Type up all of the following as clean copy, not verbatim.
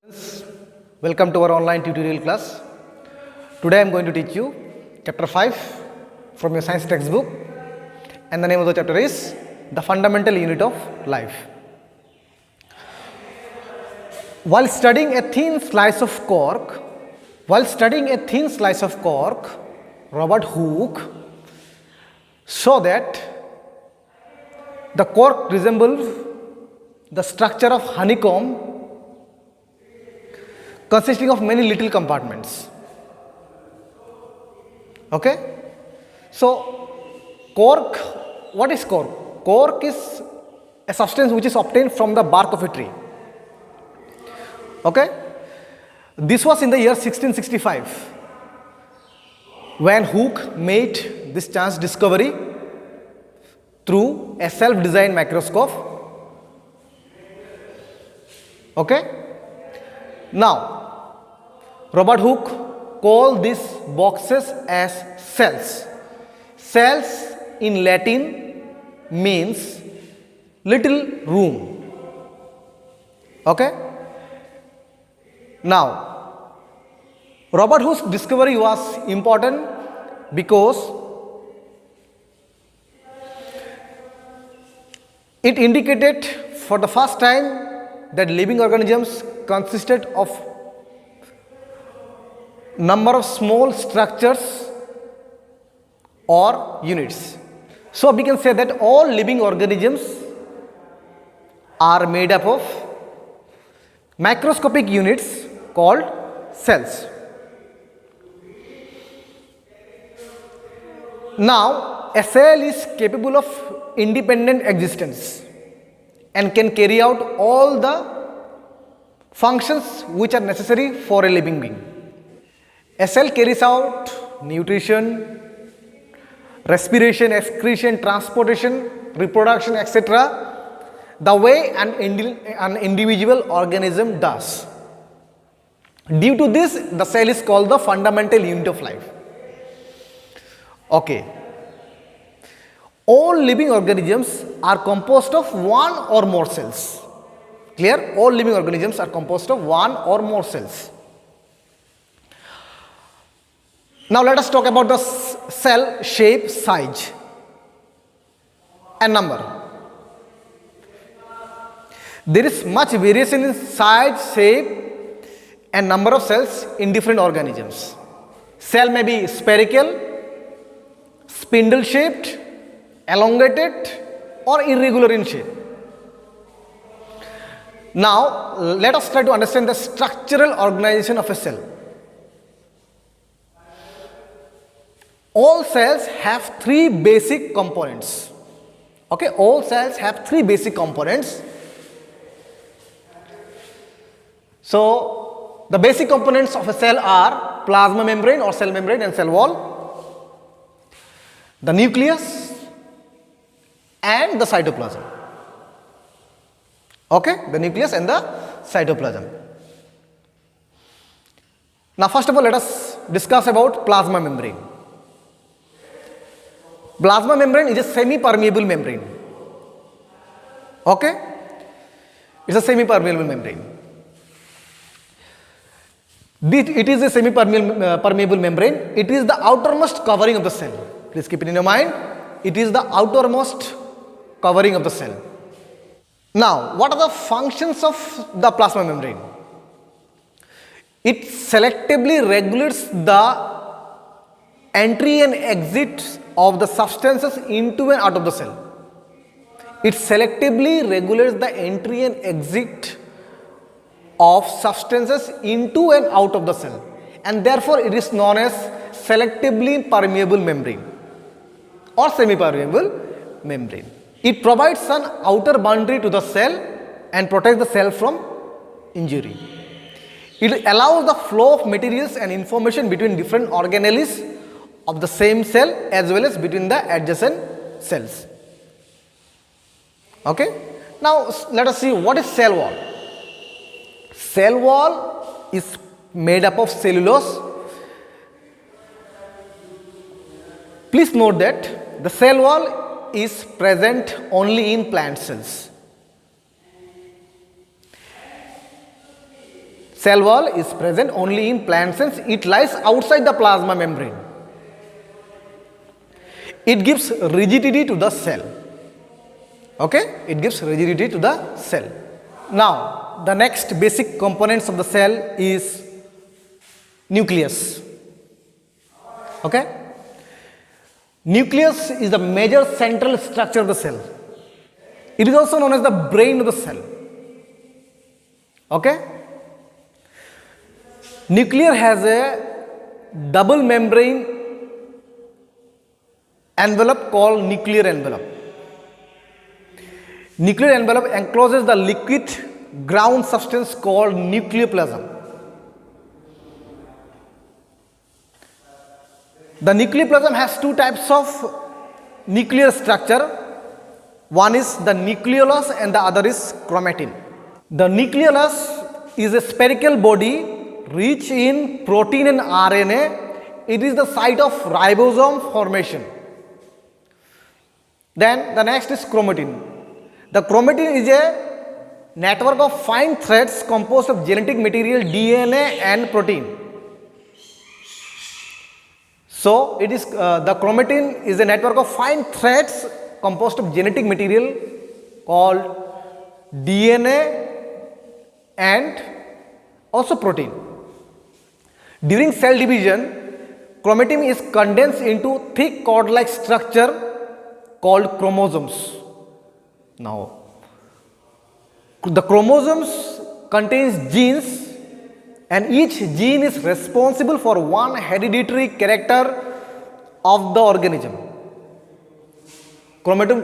Friends, welcome to our online tutorial class. Today I am going to teach you chapter 5 from your science textbook, and the name of the chapter is the fundamental unit of life. While studying a thin slice of cork, Robert Hooke saw that the cork resembled the structure of honeycomb consisting of many little compartments. Okay? So, cork, what is cork? Cork is a substance which is obtained from the bark of a tree. Okay? This was in the year 1665 when Hooke made this chance discovery through a self-designed microscope. Okay? Now, Robert Hooke called these boxes as cells. Cells in Latin means little room. Okay? Now, Robert Hooke's discovery was important because it indicated for the first time that living organisms consisted of number of small structures or units. So we can say that all living organisms are made up of macroscopic units called cells. Now, a cell is capable of independent existence and can carry out all the functions which are necessary for a living being. A cell carries out nutrition, respiration, excretion, transportation, reproduction, etc. the way an individual organism does. Due to this, the cell is called the fundamental unit of life. Okay. All living organisms are composed of one or more cells. Clear? All living organisms are composed of one or more cells. Now let us talk about the cell shape, size and number. There is much variation in size, shape and number of cells in different organisms. Cell may be spherical, spindle shaped, elongated or irregular in shape. Now let us try to understand the structural organization of a cell. All cells have three basic components. Okay, all cells have three basic components. So, the basic components of a cell are plasma membrane or cell membrane and cell wall, the nucleus and the cytoplasm. Okay, the nucleus and the cytoplasm. Now, first of all, let us discuss about plasma membrane. Plasma membrane is a semi-permeable membrane. Okay? It's a semi-permeable membrane. It is a semi-permeable membrane. It is the outermost covering of the cell. Please keep it in your mind. It is the outermost covering of the cell. Now, what are the functions of the plasma membrane? It selectively regulates the entry and exit of the substances into and out of the cell. It selectively regulates the entry and exit of substances into and out of the cell, and therefore it is known as selectively permeable membrane or semi-permeable membrane. It provides an outer boundary to the cell and protects the cell from injury. It allows the flow of materials and information between different organelles of the same cell as well as between the adjacent cells. Okay? Now let us see what is cell wall. Cell wall is made up of cellulose. Please note that the cell wall is present only in plant cells. Cell wall is present only in plant cells. It lies outside the plasma membrane. It gives rigidity to the cell. Okay? It gives rigidity to the cell. Now, the next basic components of the cell is nucleus. Okay? Nucleus is the major central structure of the cell. It is also known as the brain of the cell. Okay? Nucleus has a double membrane envelope called nuclear envelope. Nuclear envelope encloses the liquid ground substance called nucleoplasm. The nucleoplasm has two types of nuclear structure. One is the nucleolus and the other is chromatin. The nucleolus is a spherical body rich in protein and RNA. It is the site of ribosome formation. Then the next is chromatin. The chromatin is a network of fine threads composed of genetic material, DNA and protein. So, it is the chromatin is a network of fine threads composed of genetic material called DNA and also protein. During cell division, chromatin is condensed into thick cord-like structure called chromosomes. Now, the chromosomes contains genes and each gene is responsible for one hereditary character of the organism. Chromosome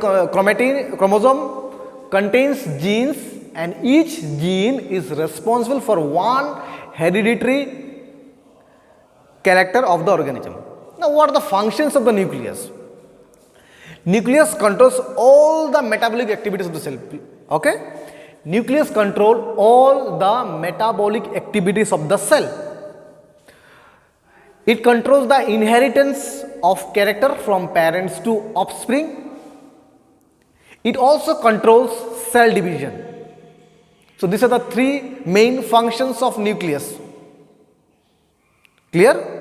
contains genes and each gene is responsible for one hereditary character of the organism. Now, what are the functions of the nucleus? Nucleus controls all the metabolic activities of the cell. Okay? Nucleus control all the metabolic activities of the cell. It controls the inheritance of character from parents to offspring. It also controls cell division. So, these are the three main functions of nucleus. Clear?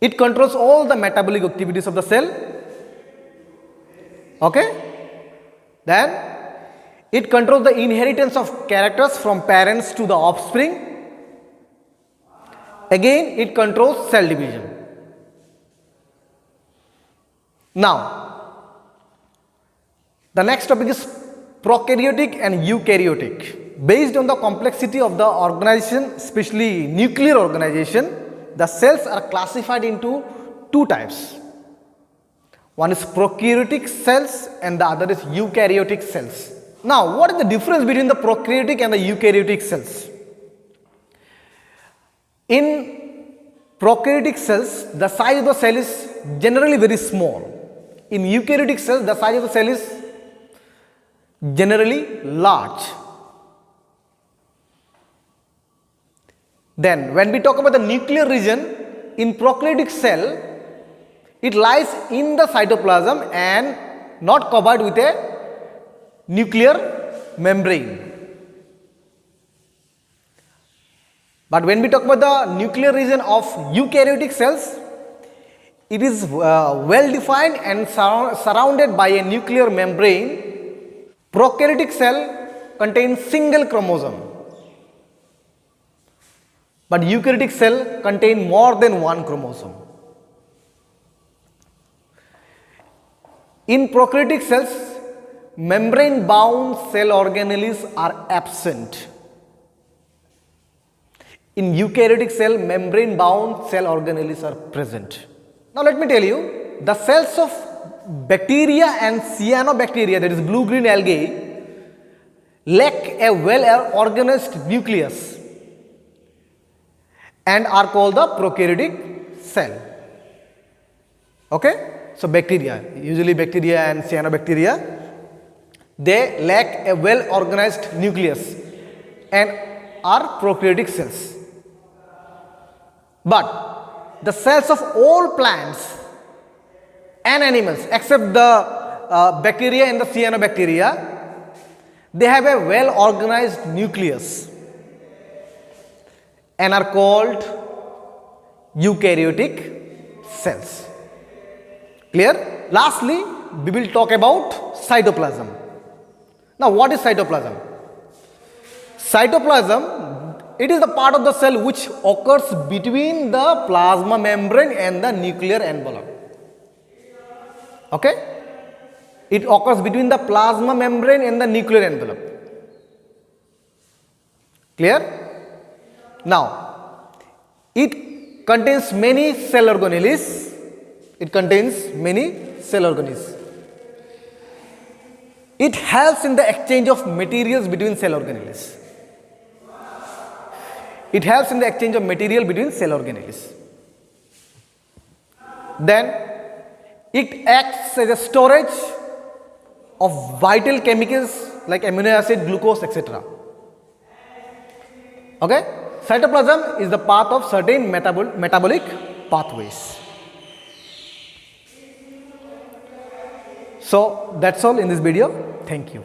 It controls all the metabolic activities of the cell. Okay? Then it controls the inheritance of characters from parents to the offspring. Again, it controls cell division. Now, the next topic is prokaryotic and eukaryotic. Based on the complexity of the organization, especially nuclear organization, the cells are classified into two types. One is prokaryotic cells and the other is eukaryotic cells. Now, what is the difference between the prokaryotic and the eukaryotic cells? In prokaryotic cells, the size of the cell is generally very small. In eukaryotic cells, the size of the cell is generally large. Then, when we talk about the nuclear region, in prokaryotic cell, it lies in the cytoplasm and not covered with a nuclear membrane. But when we talk about the nuclear region of eukaryotic cells, it is well defined and surrounded by a nuclear membrane. Prokaryotic cell contains single chromosome, but eukaryotic cell contains more than one chromosome. In prokaryotic cells, membrane bound cell organelles are absent. In eukaryotic cell, membrane bound cell organelles are present. Now let me tell you, the cells of bacteria and cyanobacteria, that is blue-green algae, lack a well organized nucleus and are called the prokaryotic cell. Okay? So bacteria, usually bacteria and cyanobacteria, they lack a well organized nucleus and are prokaryotic cells. But the cells of all plants and animals except the bacteria and the cyanobacteria, they have a well organized nucleus. and are called eukaryotic cells. Clear? Lastly, we will talk about cytoplasm. Now, what is cytoplasm? Cytoplasm, it is the part of the cell which occurs between the plasma membrane and the nuclear envelope. Okay? It occurs between the plasma membrane and the nuclear envelope. Clear? Now, it contains many cell organelles. It contains many cell organelles. It helps in the exchange of materials between cell organelles. It helps in the exchange of material between cell organelles. Then it acts as a storage of vital chemicals like amino acid, glucose, etc. Okay? Cytoplasm is the path of certain metabolic pathways. So that's all in this video. Thank you.